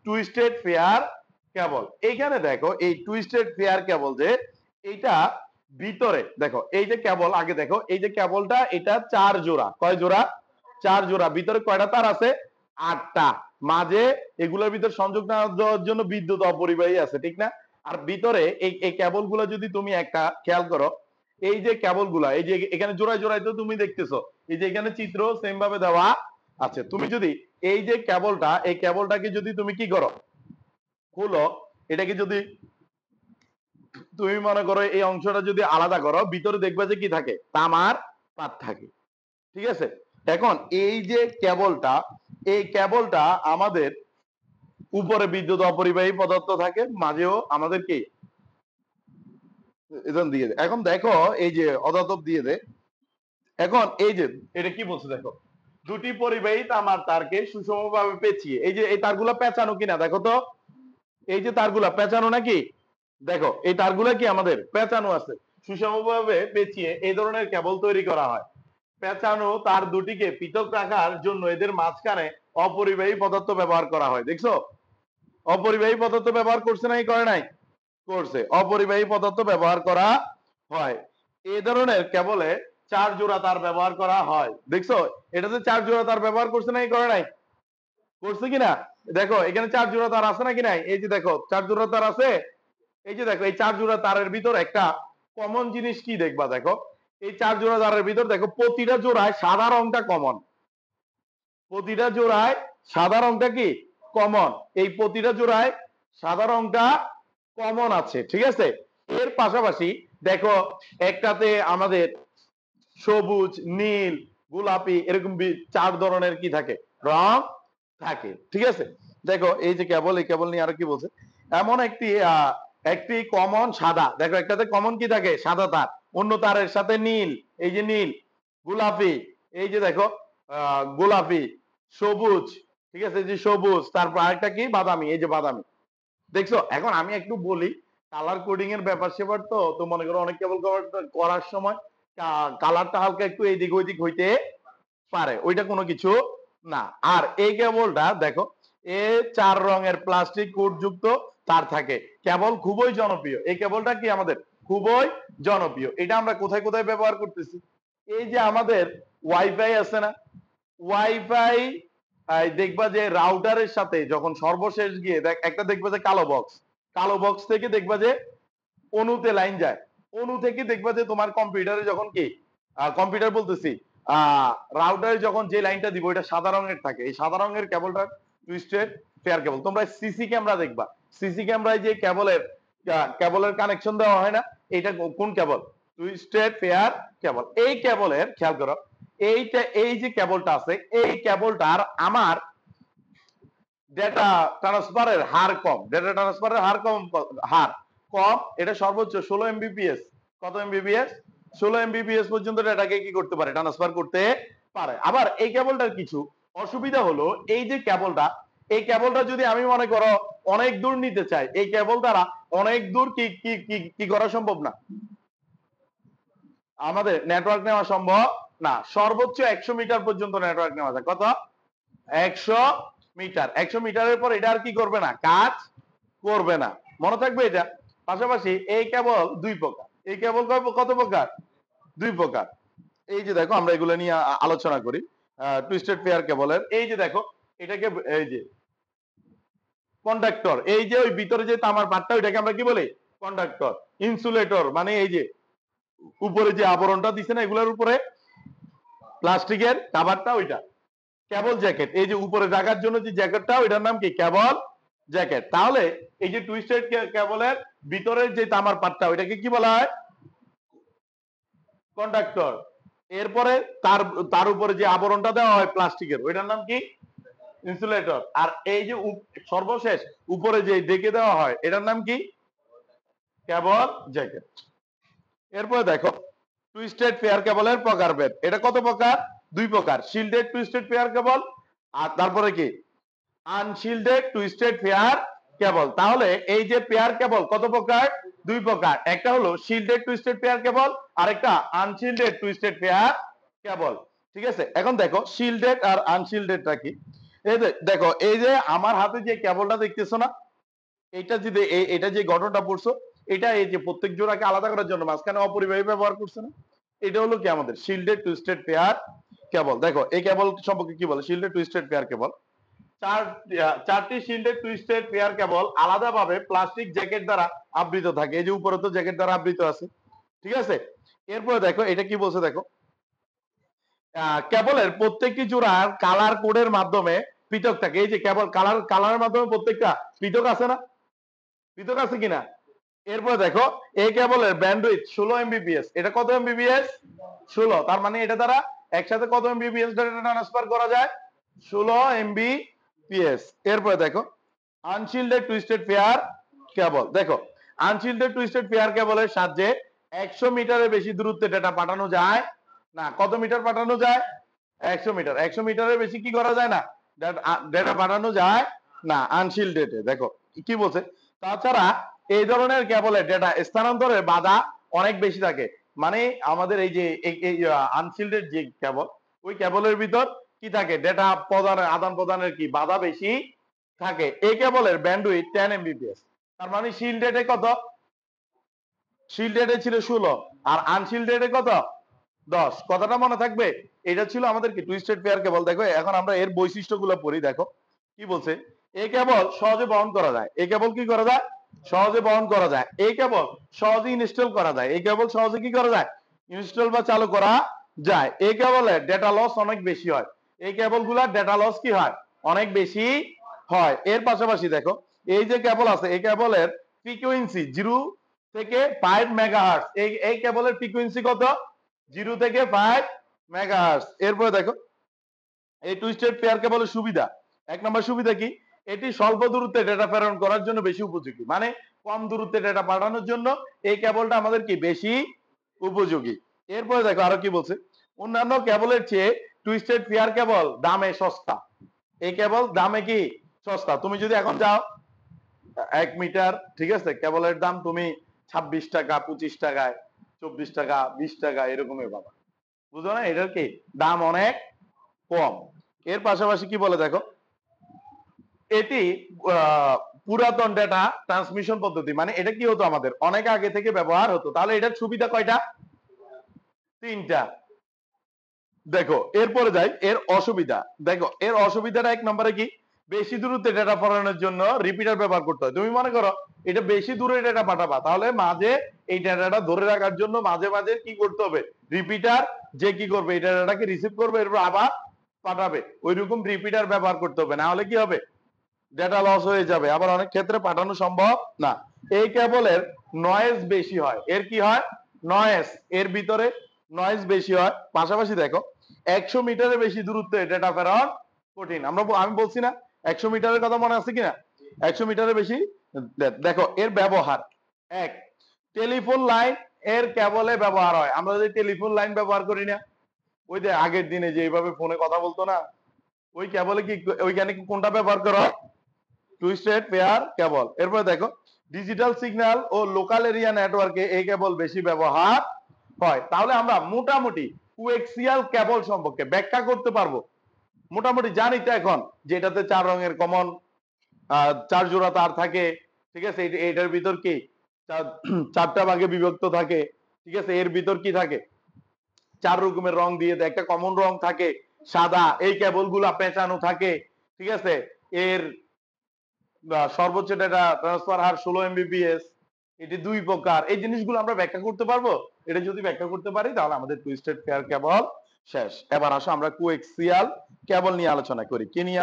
Twisted pair cable. এইখানে দেখো এই টুইস্টেড পেয়ার কেবল যে এইটা ভিতরে দেখো এই যে কেবল আগে দেখো এই যে কেবলটা এটা 4 জোড়া, কয় জোড়া? 4 জোড়া। ভিতরে কয়টা তার আছে? 8টা। মাঝে এগুলোর ভিতর সংযোগ না দেওয়ার জন্য বিদ্যুৎ অপরিবাহী আছে, ঠিক না? আর ভিতরে এই কেবল গুলো যদি তুমি একটা খেয়াল করো, এই যে কেবল গুলা এই যে এখানে জোড়ায় জোড়ায় তো তুমি দেখতেছো, এই যে এখানে চিত্র সেম ভাবে দেওয়া আছে। তুমি যদি এই যে কেবলটা এই কেবলটাকে যদি তুমি কি করো, খুলো, এটাকে যদি তুমি মনে করো এই অংশটা যদি আলাদা করো, ভিতরে দেখবে যে কি থাকে? তামার পাত থাকে, ঠিক আছে? এখন এই যে কেবলটা, এই কেবলটা আমাদের উপরে বিদ্যুৎ অপরিবাহী পদার্থ থাকে, মাঝেও আমাদের কি দিয়ে দেয়। এখন দেখো এই যে অধাতব দিয়ে দেয়। এখন এই যে এটা কি বলছে দেখো, দুটি পরিবাহী তামার তারকে সুষমভাবে পেঁচিয়ে, এই যে এই তারগুলা পেঁচানো কিনা দেখো তো, এই যে তারগুলা পেঁচানো নাকি? দেখো এই তারগুলা কি আমাদের পেঁচানো আছে। সুষমভাবে পেঁচিয়ে এই ধরনের কেবল তৈরি করা হয়। পেঁচানো তার দুটিকে পৃথক রাখার জন্য এদের মাঝখানে অপরিবাহী পদার্থ ব্যবহার করা হয়। দেখছো অপরিবাহী পদার্থ ব্যবহার করছে নাই, করে নাই? করছে। অপরিবাহী পদার্থ ব্যবহার করা হয়। এই ধরনের কেবলে 4 জোড়া তার ব্যবহার করা হয়। দেখছো এটাতে 4 জোড়া তার ব্যবহার করছে নাই, করে নাই? করছে কিনা? দেখো এখানে 4 জোড়া তার আছে নাকি নাই? এই যে দেখো 4 জোড়া তার আছে। এই যে দেখো এই 4 জোড়া তারের ভিতর একটা কমন জিনিস কি দেখবা, দেখো এই 4 জোড়া তারের ভিতর দেখো প্রতিটা জোড়ায় সাদা রংটা কমন। প্রতিটা জোড়ায় সাদা রংটা কি কমন? এই প্রতিটা জোড়ায় সাদা রংটা কমন আছে, ঠিক আছে? এর পাশাপাশি দেখো একটাতে আমাদের সবুজ, নীল, গোলাপি এরকম 4 ধরনের কি থাকে? রং থাকে, ঠিক আছে? দেখো এই যে কেবল, এই কেবল নিয়ে আরো কি বলছে, এমন একটি কমন সাদা, দেখো একটাতে কমন কি থাকে? সাদা তার, অন্য তারের সাথে নীল, এই যে নীল, গোলাপি, এই যে দেখো গোলাপি, সবুজ, ঠিক আছে, যে সবুজ, তারপর আরেকটা কি বাদামি, এই যে বাদামি। দেখছো এখন আমি একটু বলি কালার কোডিং এর ব্যাপার সেবার, তো মনে করো অনেক কেবল করার সময় কালারটা হালকা একটু এইদিক ওইদিক হইতে পারে, ওইটা কোনো কিছু না। আর এই কেবলটা দেখো এ 4 রঙের প্লাস্টিক কোট যুক্ত তার থাকে। কেবল খুবই জনপ্রিয়, এই কেবলটা কি আমাদের খুবই জনপ্রিয়। এটা আমরা কোথায় কোথায় ব্যবহার করতেছি? এই যে আমাদের ওয়াইফাই আছে না, ওয়াইফাই দেখবা যে রাউটারের সাথে যখন সর্বশেষ গিয়ে একটা দেখবা যে কালো বক্স, কালো বক্স থেকে দেখবা যে অনুতে লাইন যায়, অনু থেকে দেখবা যে তোমার কম্পিউটারে যখন কি কম্পিউটার বলতেছি রাউটারে যখন যে লাইনটা দিব এটা সাদা রঙের থাকে। এই সাদা রঙের কেবলটা টুইস্টেড পেয়ার কেবল। তোমরা সিসি ক্যামেরা দেখবা, সিসি ক্যামেরায় যে কেবলের কানেকশন দেওয়া হয় না, এটা কোন কেবল? Twisted pair cable. এই কেবলের খেয়াল করো, এই যে কেবলটা আছে এই কেবলটার আমার ডেটা ট্রান্সফারের হার কম, ডেটা ট্রান্সফারের হার কম, এটা সর্বোচ্চ 16 এমবিপিএস। কত এমবিপিএস? 16 এমবিপিএস পর্যন্ত ডেটাকে কি করতে পারে? ট্রান্সফার করতে পারে। আবার এই কেবলটার কিছু অসুবিধা হলো, এই যে কেবলটা, এই কেবলটা যদি আমি মনে করো অনেক দূর নিতে চাই, এই কেবল দ্বারা অনেক দূর কি কি কি কি করা সম্ভব না, আমাদের নেটওয়ার্ক নেওয়া সম্ভব না। সর্বোচ্চ 100 মিটার পর্যন্ত নেটওয়ার্ক নেওয়া যায়। কত? 100 মিটার। 100 মিটারের পর এটা আর কি করবে না, কাজ করবে না, মনে থাকবে এটা। পাশাপাশি এই কেবল 2 প্রকার। এই কেবল কত প্রকার? 2 প্রকার। এই যে দেখো আমরা এগুলো নিয়ে আলোচনা করি টুইস্টেড পেয়ার কেবলের। এই যে দেখো এটাকে এই যে কন্ডাক্টর, এই যে ওই ভিতরে যে তামার পাতটা ওইটাকে আমরা কি বলি? কন্ডাক্টর। ইনসুলেটর মানে এই যে উপরে যে আবরণটা দিছে না এগুলোর উপরে প্লাস্টিকের কাভারটা, ওইটা। কেবল জ্যাকেট, এই যে উপরে রাখার জন্য যে জ্যাকেটটা ওইটার নাম কি? কেবল জ্যাকেট। তাহলে এই যে টুইস্টেড কেবলের ভিতরের যে তামার পাতটা ওইটাকে কি বলা হয়? কন্ডাক্টর। এরপরে তার উপরে যে আবরণটা দেওয়া হয় প্লাস্টিকের ওইটার নাম কি? ইনসুলেটর। আর এই যে সর্বশেষ উপরে যে ডেকে দেওয়া হয় এটার নাম কি? কেবল জ্যাকেট। এরপরে দেখো টুইস্টেড পেয়ার কেবলের প্রকারভেদ। এটা কত প্রকার? 2 প্রকার। শিল্ডেড টুইস্টেড পেয়ার কেবল, আর তারপরে কি আনশিল্ডেড টুইস্টেড পেয়ার কেবল। তাহলে এই যে পেয়ার কেবল কত প্রকার? 2 প্রকার। একটা হলো শিল্ডেড টুইস্টেড পেয়ার কেবল, আর একটা আনশিল্ডেড টুইস্টেড পেয়ার কেবল, ঠিক আছে? এখন দেখো শিল্ডেড আর আনশিল্ডেডটা কি। এই যে দেখো, এই যে আমার হাতে যে কেবলটা দেখতেছো না, এটা যদি এটা যে গঠনটা পড়ছো, এটা এই যে প্রত্যেক জোড়াকে আলাদা করার জন্য মাঝখানে অপরিবাহী ব্যবহার করছে না, এটা হলো কি আমাদের শিল্ডেড টুইস্টেড পেয়ার কেবল। দেখো এই কেবল সম্পর্কে কি বলে, শিল্ডেড টুইস্টেড পেয়ার কেবল, চারটি শিল্ডেড টুইস্টেড পেয়ার কেবল আলাদাভাবে প্লাস্টিক জ্যাকেট দ্বারা আবৃত থাকে। এই যে উপরে তো জ্যাকেট দ্বারা আবৃত আছে, ঠিক আছে। এরপরে দেখো এটা কি বলছে, দেখো কেবলের প্রত্যেকটি জোড়ার কালার কোডের মাধ্যমে পৃথক থাকে। এই যে কেবল কালারের মাধ্যমে প্রত্যেকটা পৃথক আছে না, পৃথক আছে কিনা। এরপরে দেখো এই কেবলের ব্যান্ডউইথ 16 এমবিপিএস। এটা কত এমবিপিএস? 16। তার মানে এটা দ্বারা একসাথে কত এমবিপিএস ডাটা ট্রান্সফার করা যায়? 16 এমবিপিএস। এরপরে দেখো আনশিল্ডেড টুইস্টেড পেয়ার কেবল। দেখো আনশিল্ডেড টুইস্টেড পেয়ার কেবলের সাহায্যে 100 মিটারের বেশি দূরত্বে ডেটা পাঠানো যায় না। কত মিটার পাঠানো যায়? 100 মিটার। 100 মিটারের বেশি কি করা যায় না, ডেটা পাঠানো যায় না আনশিল্ডেড। দেখো কি বলছে, তাছাড়া এই ধরনের কেবলের ডেটা স্থানান্তরের বাধা অনেক বেশি থাকে। মানে আমাদের এই যে আনশিল্ডেড যে কেবল, ওই কেবলের ভিতর কি থাকে, ডেটা প্রদানের আদান প্রদানের কি বাধা বেশি থাকে। এই কেবলের ব্যান্ডউইথ 10 এমবিপিএস। তার মানে শিল্ডেডে কত, শিল্ডেডে ছিল 16 আর আনশিল্ডেডে কত, 10। কথাটা মনে থাকবে। এটা ছিল আমাদের কি টুইস্টেড পেয়ার কেবল। দেখো এখন আমরা এর বৈশিষ্ট্যগুলো পড়ি। দেখো কি বলছে, এই কেবল সহজে বহন করা যায়। এই কেবল কি করা যায়? সহজে বহন করা যায়। এই কেবল সহজে ইনস্টল করা যায়। এই কেবল সহজে কি করা যায়? ইনস্টল বা চালু করা যায়। এই কেবলের ডেটা লস অনেক বেশি হয়। এই কেবলগুলোর ডেটা লস কি হয়? অনেক বেশি হয়। এর পাশাপাশি দেখো এই যে কেবল আছে, এই কেবলের ফ্রিকোয়েন্সি 0 থেকে 5 মেগাহার্টজ। এই কেবলের ফ্রিকোয়েন্সি কত? 0 থেকে 5 মেগাহার্টজ। এরপরে দেখো এই টুইস্টেড পেয়ার কেবলের সুবিধা। এক নম্বর সুবিধা কি, এটি স্বল্প দূরত্বে ডেটা প্রেরণ করার জন্য বেশি উপযোগী। মানে কম দূরত্বে ডেটা পাঠানোর জন্য এই কেবলটা আমাদের কি বেশি উপযোগী। এরপরে দেখো আরো কি বলছে, অন্যান্য কেবলের চেয়ে টুইস্টেড পেয়ার কেবল দামে সস্তা। এই কেবল দামে কি সস্তা। তুমি যদি এখন যাও 1 মিটার, ঠিক আছে, কেবলের দাম তুমি 26 টাকা, 25 টাকায়, 24 টাকা, 20 টাকা এরকমই পাবা। বুঝো না, এটার কি দাম অনেক কম। এর পাশাপাশি কি বলে দেখো, এটি পুরাতন ডেটা ট্রান্সমিশন পদ্ধতি। মানে এটা কি হতো, আমাদের অনেক আগে থেকে ব্যবহার হতো। তাহলে এটার সুবিধা কয়টা? 3টা। দেখো এরপরে যাই এর অসুবিধা। দেখো এর অসুবিধাটা এক নম্বরে কি, বেশি দূরত্বে ডেটা পাঠানোর জন্য রিপিটার ব্যবহার করতে হয়। তুমি মনে করো এটা বেশি দূরে ডেটা পাঠাবা, তাহলে মাঝে এই ডেটাটা ধরে রাখার জন্য মাঝে মাঝে কি করতে হবে, রিপিটার যে কি করবে, এই ডেটাটাকে রিসিভ করবে, এরপর আবার পাঠাবে, ওইরকম রিপিটার ব্যবহার করতে হবে। না হলে কি হবে, ডেটা লস হয়ে যাবে, আবার অনেক ক্ষেত্রে পাঠানো সম্ভব না। এই কেবলের নয়েজ বেশি হয়। এর কি হয়, নয়েজ, এর ভিতরে নয়েজ বেশি হয়। পাশাপাশি দেখো 100 মিটারের বেশি দূরত্বে ডেটা প্রেরণ কঠিন। আমি বলছি না 100 মিটারের কথা মনে আছে কিনা, 100 মিটারের বেশি। দেখো এর ব্যবহার, এক, টেলিফোন লাইন এর কেবলে ব্যবহার হয়। আমরা যদি টেলিফোন লাইন ব্যবহার করি না, ওই যে আগের দিনে যে এইভাবে ফোনে কথা বলতো না, ওই কেবলে কি, ওইখানে কি কোনটা ব্যবহার করা হয়, টুইস্টেড পেয়ার কেবল। এরপরে দেখো ডিজিটাল সিগন্যাল ও লোকাল এরিয়া নেটওয়ার্কে এই কেবল বেশি ব্যবহার হয়। তাহলে আমরা মোটামুটি কোএক্সিয়াল কেবল সম্পর্কে ব্যাখ্যা করতে পারবো। মোটামুটি জানি তো এখন যে এটাতে 4 রঙের কমন 4 জোড়া তার থাকে, ঠিক আছে। এটার ভিতর কি 4টা ভাগে বিভক্ত থাকে, ঠিক আছে। এর ভিতর কি থাকে, 4 রকমের রং দিয়ে দেয়, একটা কমন রং থাকে সাদা। এই কেবল গুলা পেঁচানো থাকে, ঠিক আছে। এর সর্বোচ্চ ডেটা ট্রান্সফার হার 16 এমবিপিএস। এটি 2 প্রকার। এই জিনিসগুলো আমরা ব্যাখ্যা করতে পারবো। এটা যদি ব্যাখ্যা করতে পারি তাহলে আমাদের টুইস্টেড পেয়ার কেবল শেষ। এবার আসো আমরা কোএক্সিয়াল কেবল নিয়ে আলোচনা করি। কি নিয়ে